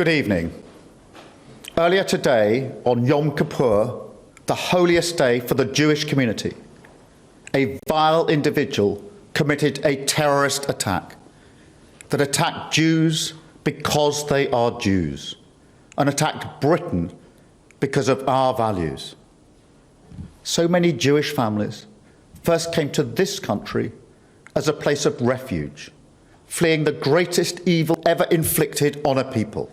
Good evening. Earlier today, on Yom Kippur, the holiest day for the Jewish community, a vile individual committed a terrorist attack that attacked Jews because they are Jews, and attacked Britain because of our values. So many Jewish families first came to this country as a place of refuge, fleeing the greatest evil ever inflicted on a people.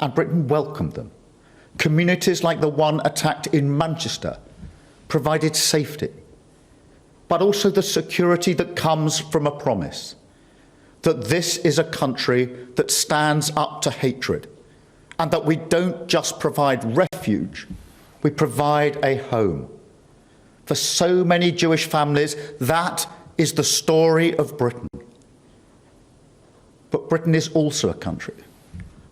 And Britain welcomed them. Communities like the one attacked in Manchester provided safety, but also the security that comes from a promise that this is a country that stands up to hatred, and that we don't just provide refuge, we provide a home. For so many Jewish families, that is the story of Britain. But Britain is also a country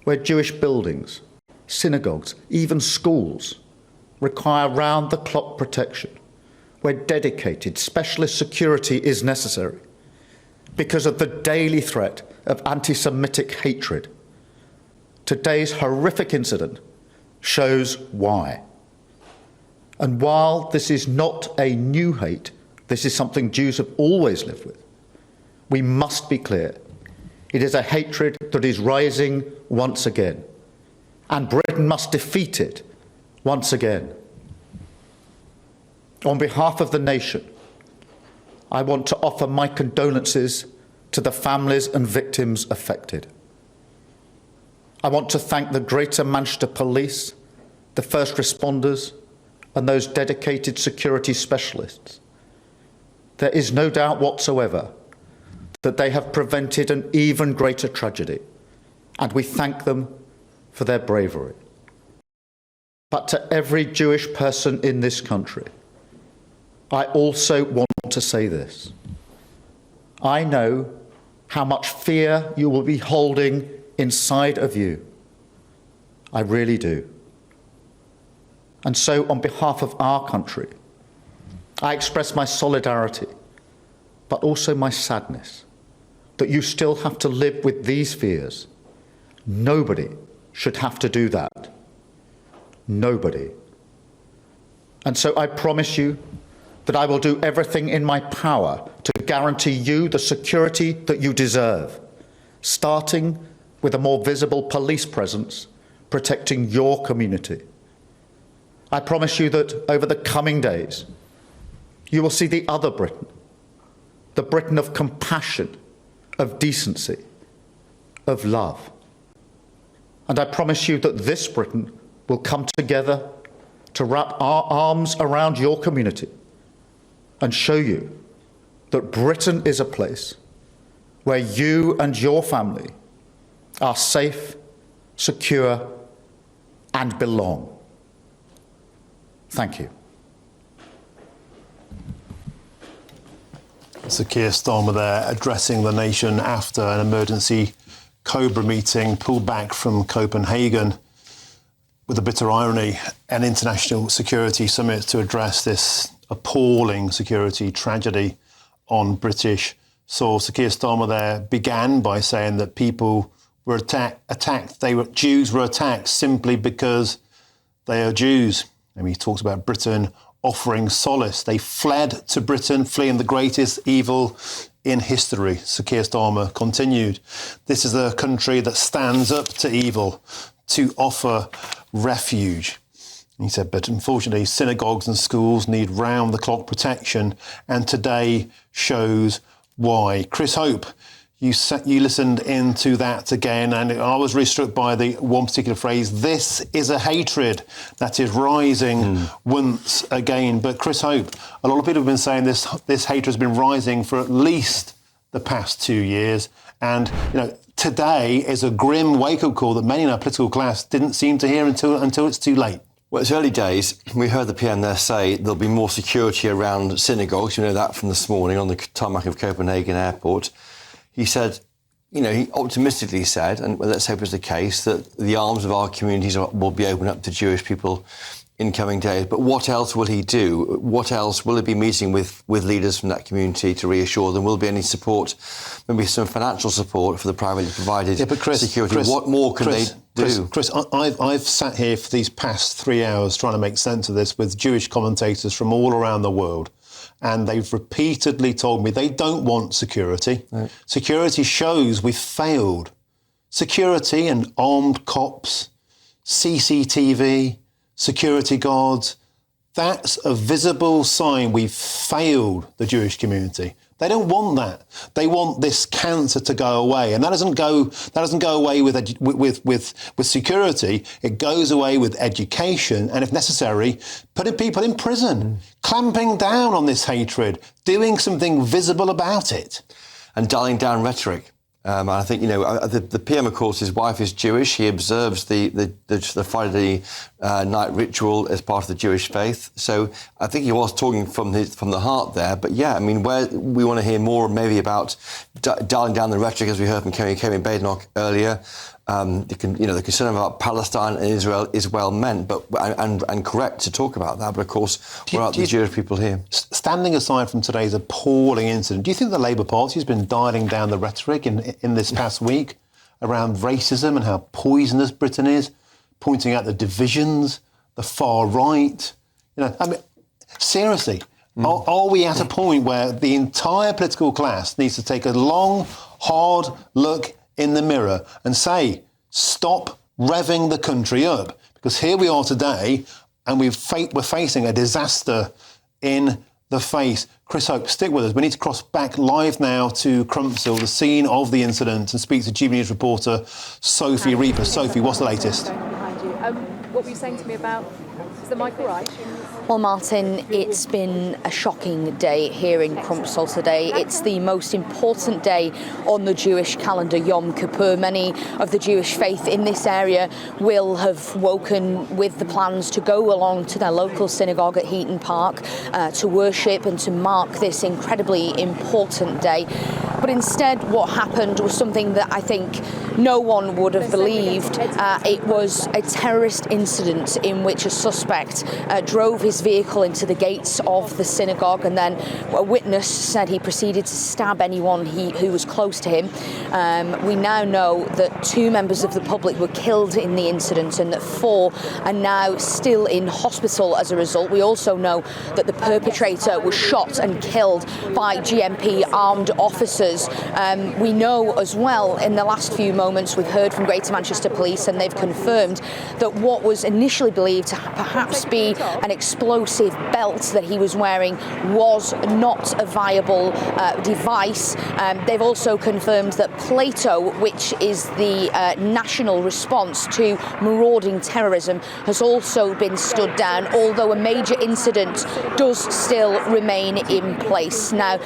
where Jewish buildings, synagogues, even schools require round-the-clock protection, where dedicated specialist security is necessary because of the daily threat of anti-Semitic hatred. Today's horrific incident shows why. And while this is not a new hate, this is something Jews have always lived with, we must be clear. It is a hatred that is rising once again, and Britain must defeat it once again. On behalf of the nation, I want to offer my condolences to the families and victims affected. I want to thank the Greater Manchester Police, the first responders, and those dedicated security specialists. There is no doubt whatsoever that they have prevented an even greater tragedy, and we thank them for their bravery. But to every Jewish person in this country, I also want to say this. I know how much fear you will be holding inside of you. I really do. And so, on behalf of our country, I express my solidarity, but also my sadness that you still have to live with these fears. Nobody should have to do that. Nobody. And so I promise you that I will do everything in my power to guarantee you the security that you deserve, starting with a more visible police presence protecting your community. I promise you that over the coming days, you will see the other Britain, the Britain of compassion, of decency, of love. And I promise you that this Britain will come together to wrap our arms around your community and show you that Britain is a place where you and your family are safe, secure, and belong. Thank you. Sir Keir Starmer there addressing the nation after an emergency Cobra meeting pulled back from Copenhagen with a bitter irony, an international security summit to address this appalling security tragedy on British soil. Sir Keir Starmer there began by saying that people were attacked. Jews were attacked simply because they are Jews. And he talks about Britain offering solace. They fled to Britain, fleeing the greatest evil in history. Sir Keir Starmer continued. This is a country that stands up to evil to offer refuge. He said, but unfortunately, synagogues and schools need round-the-clock protection, and today shows why. Chris Hope, you listened into that again, and I was really struck by the one particular phrase, this is a hatred that is rising once again. But Chris Hope, a lot of people have been saying this hatred has been rising for at least the past 2 years. And, today is a grim wake-up call that many in our political class didn't seem to hear until it's too late. Well, it's early days. We heard the PM there say there'll be more security around synagogues. You know that from this morning on the tarmac of Copenhagen Airport. He said, he optimistically said, and let's hope it's the case, that the arms of our communities will be opened up to Jewish people in coming days, but what else will he do? What else will he be meeting with leaders from that community to reassure them? Will there be any support, maybe some financial support for the privately provided security? What more can they do? Chris, I've sat here for these past 3 hours trying to make sense of this with Jewish commentators from all around the world. And they've repeatedly told me they don't want security. Right. Security shows we've failed. Security and armed cops, CCTV, security guards, that's a visible sign we've failed the Jewish community. They don't want that. They want this cancer to go away, and that doesn't go away with security. It goes away with education, and if necessary, putting people in prison, clamping down on this hatred, doing something visible about it, and dialing down rhetoric. And I think, the PM, of course, his wife is Jewish. He observes the Friday night ritual as part of the Jewish faith. So I think he was talking from the heart there. But yeah, I mean, where we want to hear more maybe about dialing down the rhetoric, as we heard from Kemi Badenoch earlier. The concern about Palestine and Israel is well meant, but and correct to talk about that. But of course, what about the Jewish people here? Standing aside from today's appalling incident, do you think the Labour Party has been dialing down the rhetoric in this past week around racism and how poisonous Britain is, pointing out the divisions, the far right? Seriously, are we at a point where the entire political class needs to take a long, hard look in the mirror and say, stop revving the country up? Because here we are today and we're facing a disaster in the face. Chris Hope, stick with us. We need to cross back live now to Crumpsall, the scene of the incident, and speak to GB News reporter Sophie Reaper. Sophie, what's the latest? What were you saying to me about... Is the mic all right? Well, Martin, it's been a shocking day here in Crumpsall today. It's the most important day on the Jewish calendar, Yom Kippur. Many of the Jewish faith in this area will have woken with the plans to go along to their local synagogue at Heaton Park to worship and to mark this incredibly important day. But instead, what happened was something that I think no one would have believed. It was a terrorist incident in which a suspect drove his vehicle into the gates of the synagogue, and then a witness said he proceeded to stab anyone who was close to him. We now know that 2 members of the public were killed in the incident and that 4 are now still in hospital as a result. We also know that the perpetrator was shot and killed by GMP armed officers. We know as well, in the last few moments, we've heard from Greater Manchester Police, and they've confirmed that what was initially believed to perhaps be an explosive belt that he was wearing was not a viable device. They've also confirmed that Plato, which is the national response to marauding terrorism, has also been stood down, although a major incident does still remain in place. Now,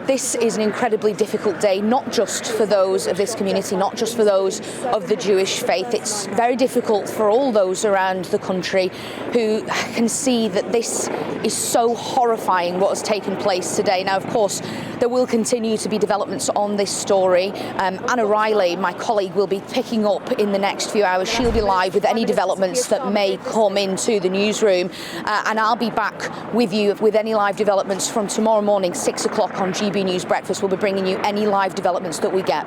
this is an incredibly difficult day, not just for those of this community, not just for those of the Jewish faith. It's very difficult for all those around the country who can see that this is so horrifying, what has taken place today. Now, of course, there will continue to be developments on this story. Anna Riley, my colleague, will be picking up in the next few hours. She'll be live with any developments that may come into the newsroom. And I'll be back with you with any live developments from tomorrow morning, 6 o'clock on GB News Breakfast. We'll be bringing you any live developments that we get.